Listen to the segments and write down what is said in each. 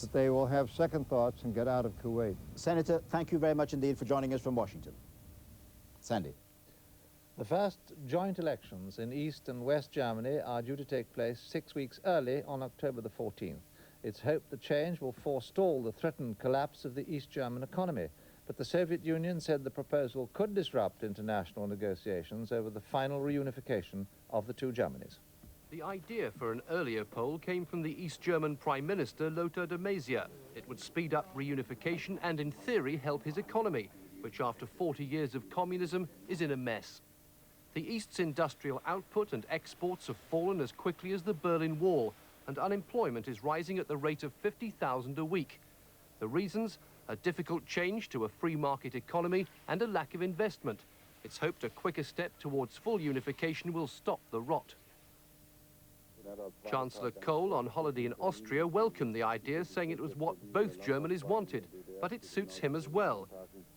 that they will have second thoughts and get out of Kuwait. Senator, thank you very much indeed for joining us from Washington. Sandy. The first joint elections in East and West Germany are due to take place 6 weeks early on October the 14th. It's hoped the change will forestall the threatened collapse of the East German economy. But the Soviet Union said the proposal could disrupt international negotiations over the final reunification of the two Germanys. The idea for an earlier poll came from the East German Prime Minister Lothar de Maizière. It would speed up reunification and, in theory, help his economy, which after 40 years of communism is in a mess. The East's industrial output and exports have fallen as quickly as the Berlin Wall, and unemployment is rising at the rate of 50,000 a week. The reasons? A difficult change to a free market economy and a lack of investment. It's hoped a quicker step towards full unification will stop the rot. Chancellor Kohl, on holiday in Austria, welcomed the idea, saying it was what both Germanys wanted, but it suits him as well.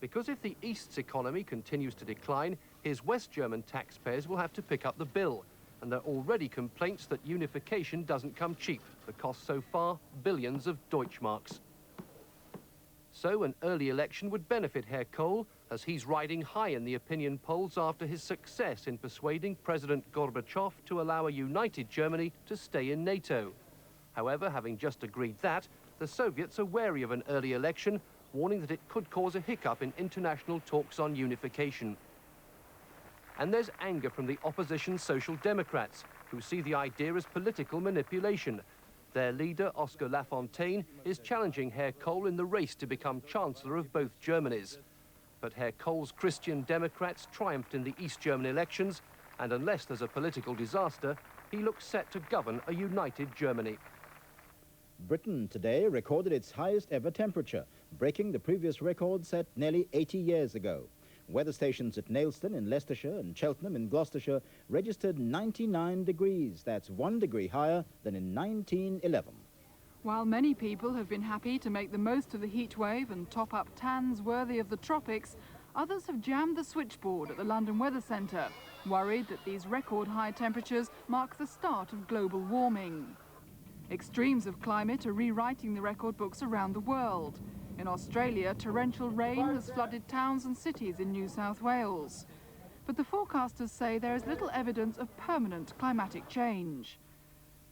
Because if the East's economy continues to decline, his West German taxpayers will have to pick up the bill. And there are already complaints that unification doesn't come cheap. The cost so far, billions of Deutschmarks. So an early election would benefit Herr Kohl, as he's riding high in the opinion polls after his success in persuading President Gorbachev to allow a united Germany to stay in NATO. However, having just agreed that, the Soviets are wary of an early election, warning that it could cause a hiccup in international talks on unification. And there's anger from the opposition Social Democrats, who see the idea as political manipulation. Their leader, Oscar Lafontaine, is challenging Herr Kohl in the race to become Chancellor of both Germanys. But Herr Kohl's Christian Democrats triumphed in the East German elections, and unless there's a political disaster, he looks set to govern a united Germany. Britain today recorded its highest ever temperature, breaking the previous record set nearly 80 years ago. Weather stations at Nailston in Leicestershire and Cheltenham in Gloucestershire registered 99 degrees. That's 1 degree higher than in 1911. While many people have been happy to make the most of the heat wave and top up tans worthy of the tropics, others have jammed the switchboard at the London Weather Centre, worried that these record high temperatures mark the start of global warming. Extremes of climate are rewriting the record books around the world. In Australia, torrential rain has flooded towns and cities in New South Wales. But the forecasters say there is little evidence of permanent climatic change.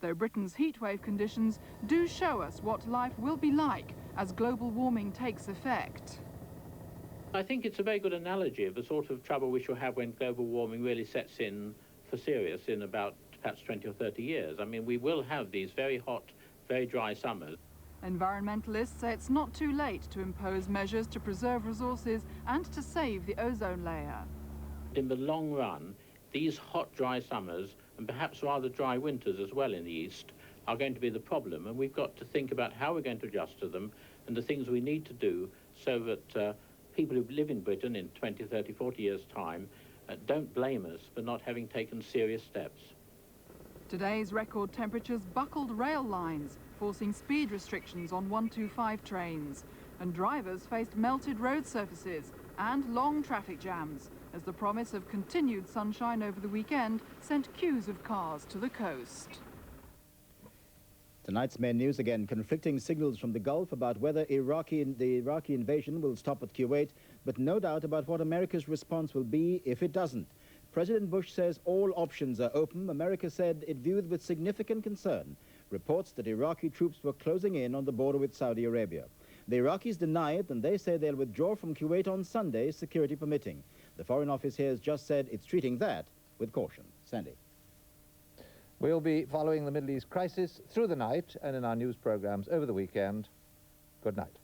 Though Britain's heatwave conditions do show us what life will be like as global warming takes effect. I think it's a very good analogy of the sort of trouble we shall have when global warming really sets in for serious in about perhaps 20 or 30 years. I mean, we will have these very hot, very dry summers. Environmentalists say it's not too late to impose measures to preserve resources and to save the ozone layer. In the long run, these hot, dry summers, and perhaps rather dry winters as well in the East, are going to be the problem, and we've got to think about how we're going to adjust to them and the things we need to do so that people who live in Britain in 20, 30, 40 years' time don't blame us for not having taken serious steps. Today's record temperatures buckled rail lines, forcing speed restrictions on 125 trains, and drivers faced melted road surfaces and long traffic jams as the promise of continued sunshine over the weekend sent queues of cars to the coast. Tonight's main news again, conflicting signals from the Gulf about whether the Iraqi invasion will stop at Kuwait, but no doubt about what America's response will be if it doesn't. President Bush says all options are open. America said it viewed with significant concern reports that Iraqi troops were closing in on the border with Saudi Arabia. The Iraqis deny it, and they say they'll withdraw from Kuwait on Sunday, security permitting. The Foreign Office here has just said it's treating that with caution. Sandy. We'll be following the Middle East crisis through the night and in our news programs over the weekend. Good night.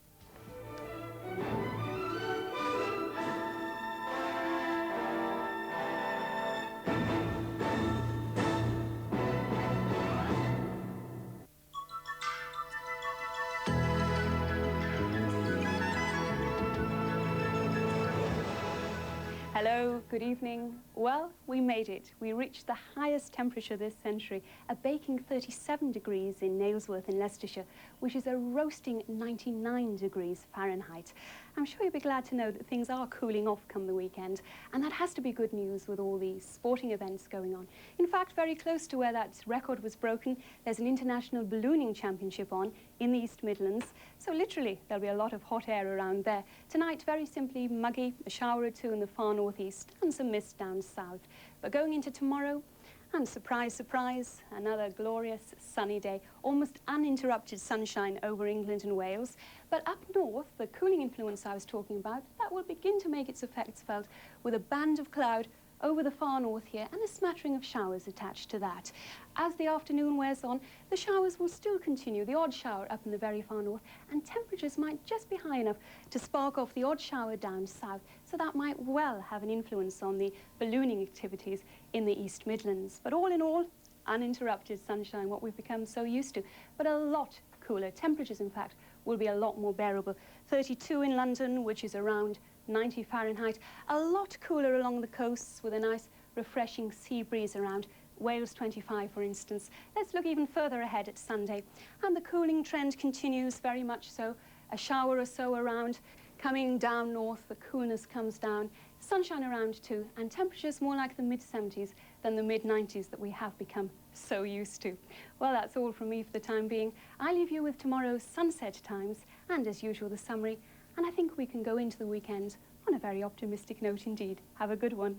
Hello, good evening. Well, we made it. We reached the highest temperature this century, a baking 37 degrees in Nailsworth in Leicestershire, which is a roasting 99 degrees Fahrenheit. I'm sure you'll be glad to know that things are cooling off come the weekend, and that has to be good news with all the sporting events going on. In fact, very close to where that record was broken, there's an international ballooning championship on in the East Midlands, so literally there'll be a lot of hot air around there. Tonight, very simply muggy, a shower or two in the far northeast and some mist down south. But going into tomorrow, and surprise, surprise, another glorious sunny day, almost uninterrupted sunshine over England and Wales. But up north, the cooling influence I was talking about, that will begin to make its effects felt with a band of cloud over the far north here and a smattering of showers attached to that. As the afternoon wears on, the showers will still continue, the odd shower up in the very far north, and temperatures might just be high enough to spark off the odd shower down south, so that might well have an influence on the ballooning activities in the East Midlands. But all in all, uninterrupted sunshine, what we've become so used to, but a lot cooler. Temperatures, in fact, will be a lot more bearable. 32 in London, which is around 90 Fahrenheit, a lot cooler along the coasts with a nice refreshing sea breeze around. Wales 25, for instance. Let's look even further ahead at Sunday. And the cooling trend continues very much so. A shower or so around. Coming down north, the coolness comes down. Sunshine around too, and temperatures more like the mid-70s than the mid-90s that we have become so used to. Well, that's all from me for the time being. I leave you with tomorrow's sunset times and, as usual, the summary. And I think we can go into the weekend on a very optimistic note indeed. Have a good one.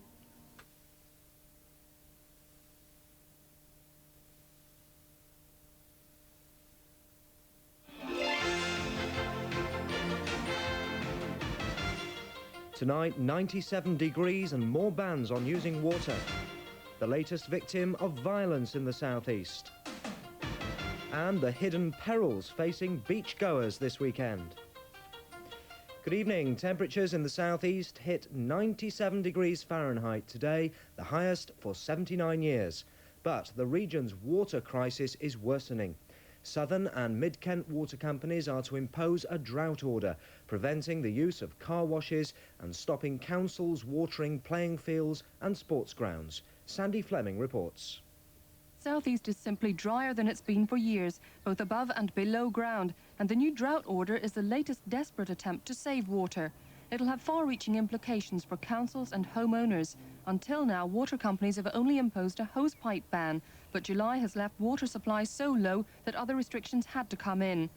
Tonight, 97 degrees and more bans on using water. The latest victim of violence in the southeast. And the hidden perils facing beachgoers this weekend. Good evening. Temperatures in the southeast hit 97 degrees Fahrenheit today, the highest for 79 years. But the region's water crisis is worsening. Southern and Mid-Kent water companies are to impose a drought order, preventing the use of car washes and stopping councils watering playing fields and sports grounds. Sandy Fleming reports. Southeast is simply drier than it's been for years, both above and below ground, and the new drought order is the latest desperate attempt to save water. It'll have far-reaching implications for councils and homeowners. Until now, water companies have only imposed a hosepipe ban, but July has left water supplies so low that other restrictions had to come in.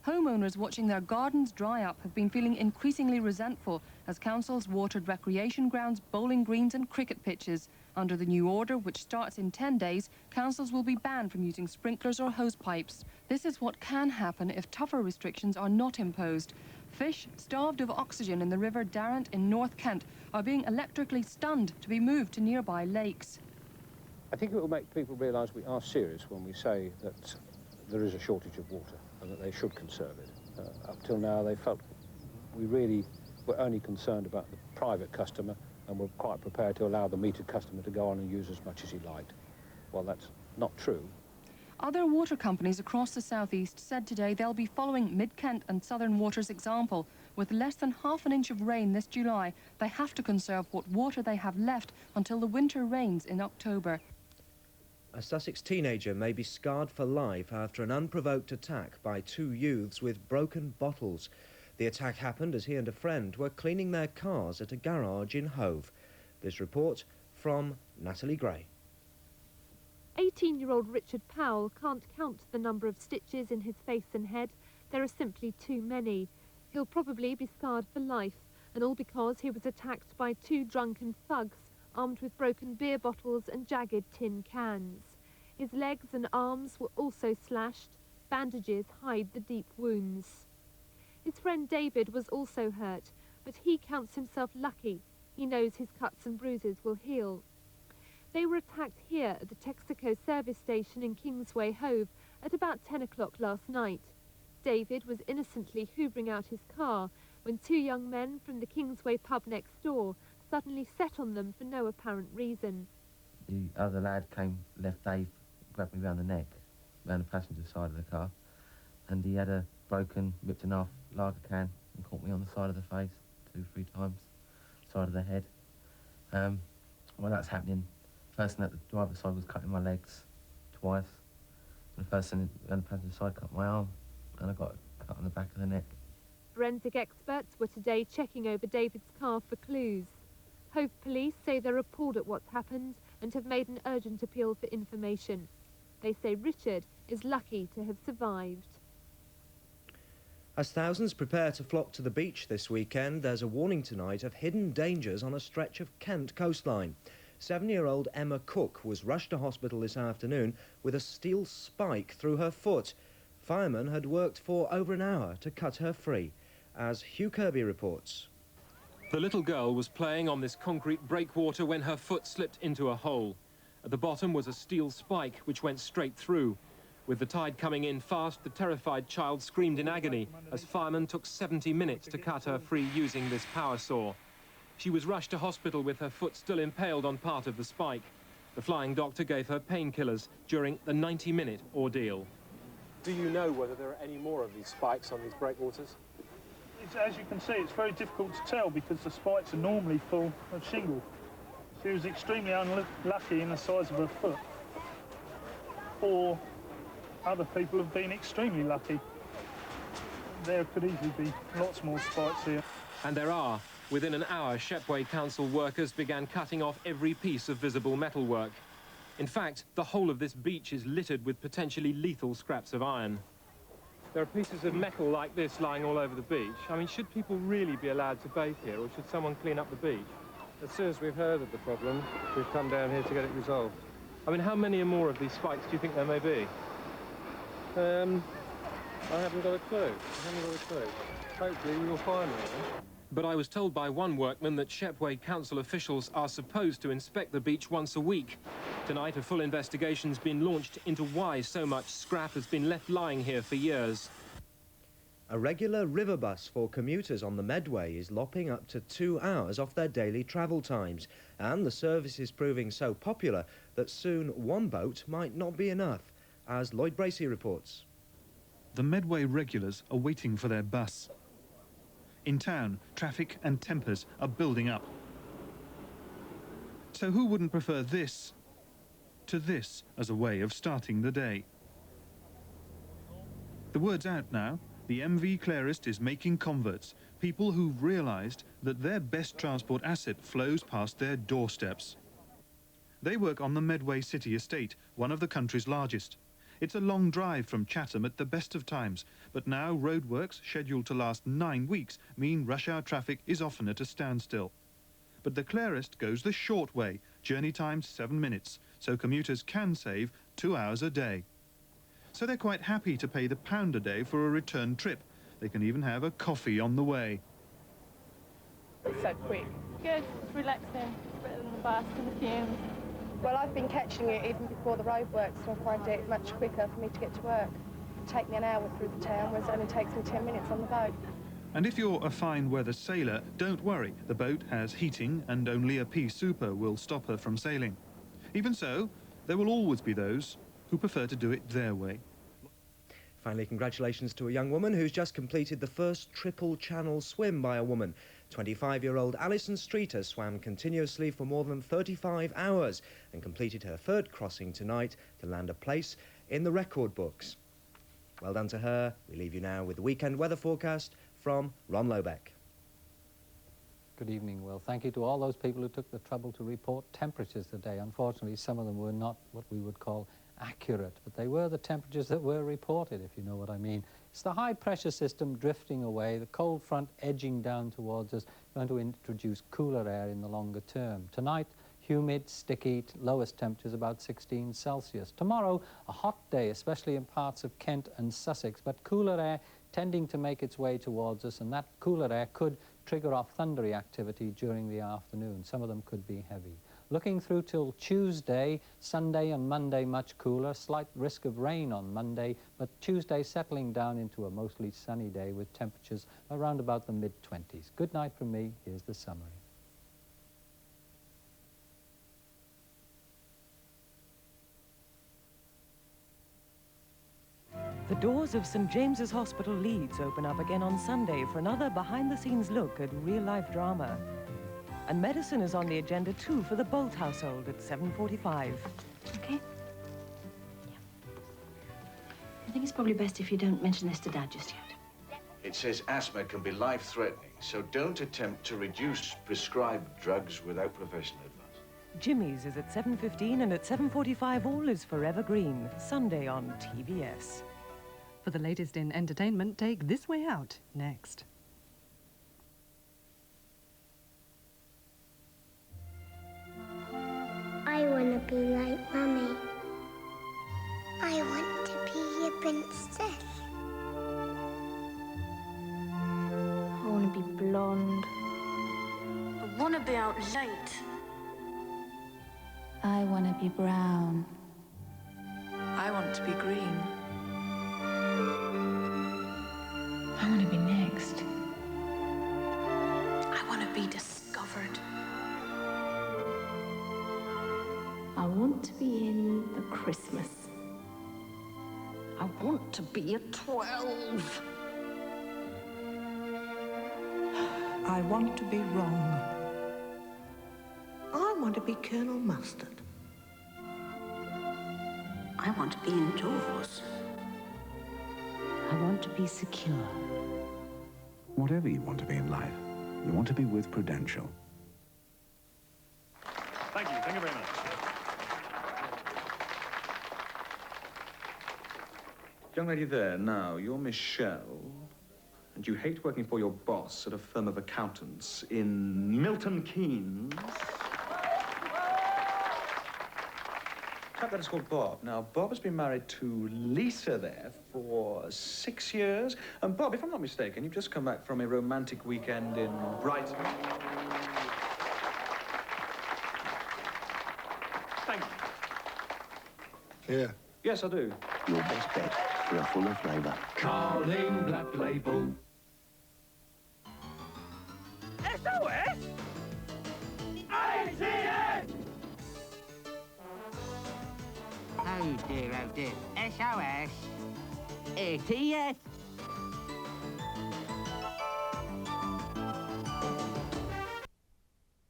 Homeowners watching their gardens dry up have been feeling increasingly resentful as councils watered recreation grounds, bowling greens and cricket pitches. Under the new order, which starts in 10 days, councils will be banned from using sprinklers or hose pipes. This is what can happen if tougher restrictions are not imposed. Fish, starved of oxygen in the River Darrant in North Kent, are being electrically stunned to be moved to nearby lakes. I think it will make people realise we are serious when we say that there is a shortage of water and that they should conserve it. Up till now, they felt we really were only concerned about the private customer and were quite prepared to allow the metered customer to go on and use as much as he liked. Well, that's not true. Other water companies across the southeast said today they'll be following Mid-Kent and Southern Water's example. With less than half an inch of rain this July, they have to conserve what water they have left until the winter rains in October. A Sussex teenager may be scarred for life after an unprovoked attack by two youths with broken bottles. The attack happened as he and a friend were cleaning their cars at a garage in Hove. This report from Natalie Gray. 18-year-old Richard Powell can't count the number of stitches in his face and head. There are simply too many. He'll probably be scarred for life, and all because he was attacked by two drunken thugs armed with broken beer bottles and jagged tin cans. His legs and arms were also slashed. Bandages hide the deep wounds. His friend David was also hurt, but he counts himself lucky. He knows his cuts and bruises will heal. They were attacked here at the Texaco service station in Kingsway, Hove, at about 10 o'clock last night. David was innocently hoovering out his car when two young men from the Kingsway pub next door suddenly set on them for no apparent reason. The other lad left Dave, grabbed me round the neck, round the passenger side of the car, and he had a broken, ripped in half lager can and caught me on the side of the face 2 or 3 times, side of the head. When that's happening, the person at the driver's side was cutting my legs twice. And the person on the passenger side cut my arm, and I got a cut on the back of the neck. Forensic experts were today checking over David's car for clues. Hove police say they're appalled at what's happened and have made an urgent appeal for information. They say Richard is lucky to have survived. As thousands prepare to flock to the beach this weekend, there's a warning tonight of hidden dangers on a stretch of Kent coastline. 7-year-old Emma Cook was rushed to hospital this afternoon with a steel spike through her foot. Firemen had worked for over an hour to cut her free, as Hugh Kirby reports. The little girl was playing on this concrete breakwater when her foot slipped into a hole. At the bottom was a steel spike which went straight through. With the tide coming in fast, the terrified child screamed in agony as firemen took 70 minutes to cut her free using this power saw. She was rushed to hospital with her foot still impaled on part of the spike. The flying doctor gave her painkillers during the 90-minute ordeal. Do you know whether there are any more of these spikes on these breakwaters? As you can see, it's very difficult to tell because the spikes are normally full of shingle. She was extremely unlucky in the size of her foot. Or other people have been extremely lucky. There could easily be lots more spikes here. And there are. Within an hour, Shepway Council workers began cutting off every piece of visible metalwork. In fact, the whole of this beach is littered with potentially lethal scraps of iron. There are pieces of metal like this lying all over the beach. I mean, should people really be allowed to bathe here, or should someone clean up the beach? As soon as we've heard of the problem, we've come down here to get it resolved. I mean, how many more of these spikes do you think there may be? I haven't got a clue. Hopefully we will find them. But I was told by one workman that Shepway Council officials are supposed to inspect the beach once a week. Tonight, a full investigation's been launched into why so much scrap has been left lying here for years. A regular river bus for commuters on the Medway is lopping up to 2 hours off their daily travel times, and the service is proving so popular that soon one boat might not be enough, as Lloyd Bracey reports. The Medway regulars are waiting for their bus. In town, traffic and tempers are building up. So who wouldn't prefer this to this as a way of starting the day? The word's out now. The MV Clarist is making converts, people who've realised that their best transport asset flows past their doorsteps. They work on the Medway City Estate, one of the country's largest. It's a long drive from Chatham at the best of times, but now roadworks scheduled to last 9 weeks mean rush hour traffic is often at a standstill. But the Clarist goes the short way, journey time 7 minutes, so commuters can save 2 hours a day. So they're quite happy to pay the £1 a day for a return trip. They can even have a coffee on the way. So quick. Good, it's relaxing, better than the bus and the fumes. Well, I've been catching it even before the roadworks, so I find it much quicker for me to get to work. It'd take me an hour through the town, whereas it only takes me 10 minutes on the boat. And if you're a fine weather sailor, don't worry. The boat has heating and only a pea super will stop her from sailing. Even so, there will always be those who prefer to do it their way. Finally, congratulations to a young woman who's just completed the first triple channel swim by a woman. 25-year-old Alison Streeter swam continuously for more than 35 hours and completed her third crossing tonight to land a place in the record books. Well done to her. We leave you now with the weekend weather forecast from Ron Lobeck. Good evening, Will. Thank you to all those people who took the trouble to report temperatures today. Unfortunately, some of them were not what we would call accurate, but they were the temperatures that were reported, if you know what I mean. It's the high-pressure system drifting away, the cold front edging down towards us, going to introduce cooler air in the longer term. Tonight, humid, sticky, lowest temperatures about 16 Celsius. Tomorrow, a hot day, especially in parts of Kent and Sussex, but cooler air tending to make its way towards us, and that cooler air could trigger off thundery activity during the afternoon. Some of them could be heavy. Looking through till Tuesday, Sunday and Monday much cooler, slight risk of rain on Monday, but Tuesday settling down into a mostly sunny day with temperatures around about the mid-20s. Good night from me. Here's the summary. The doors of St James's Hospital Leeds open up again on Sunday for another behind-the-scenes look at real-life drama. And medicine is on the agenda too for the Bolt household at 7:45. Okay. I think it's probably best if you don't mention this to Dad just yet. It says asthma can be life-threatening, so don't attempt to reduce prescribed drugs without professional advice. Jimmy's is at 7:15 and at 7:45 all is forever green. Sunday on TVS. For the latest in entertainment, take This Way Out next. I want to be like Mummy. I want to be a princess. I want to be blonde. I want to be out late. I want to be brown. I want to be green. I want to be next. I want to be discovered. I want to be in the Christmas. I want to be a 12. I want to be wrong. I want to be Colonel Mustard. I want to be indoors. I want to be secure. Whatever you want to be in life, you want to be with Prudential. Thank you very much. Young lady there, now, you're Michelle, and you hate working for your boss at a firm of accountants in Milton Keynes. Chap that is called Bob. Now, Bob has been married to Lisa there for 6 years. And Bob, if I'm not mistaken, you've just come back from a romantic weekend in Brighton. Thank you. Yeah. Yes, I do. Your best bet for a fuller flavour. Carling Black Label. SOS? ATS! Oh dear, oh dear. SOS. ATS.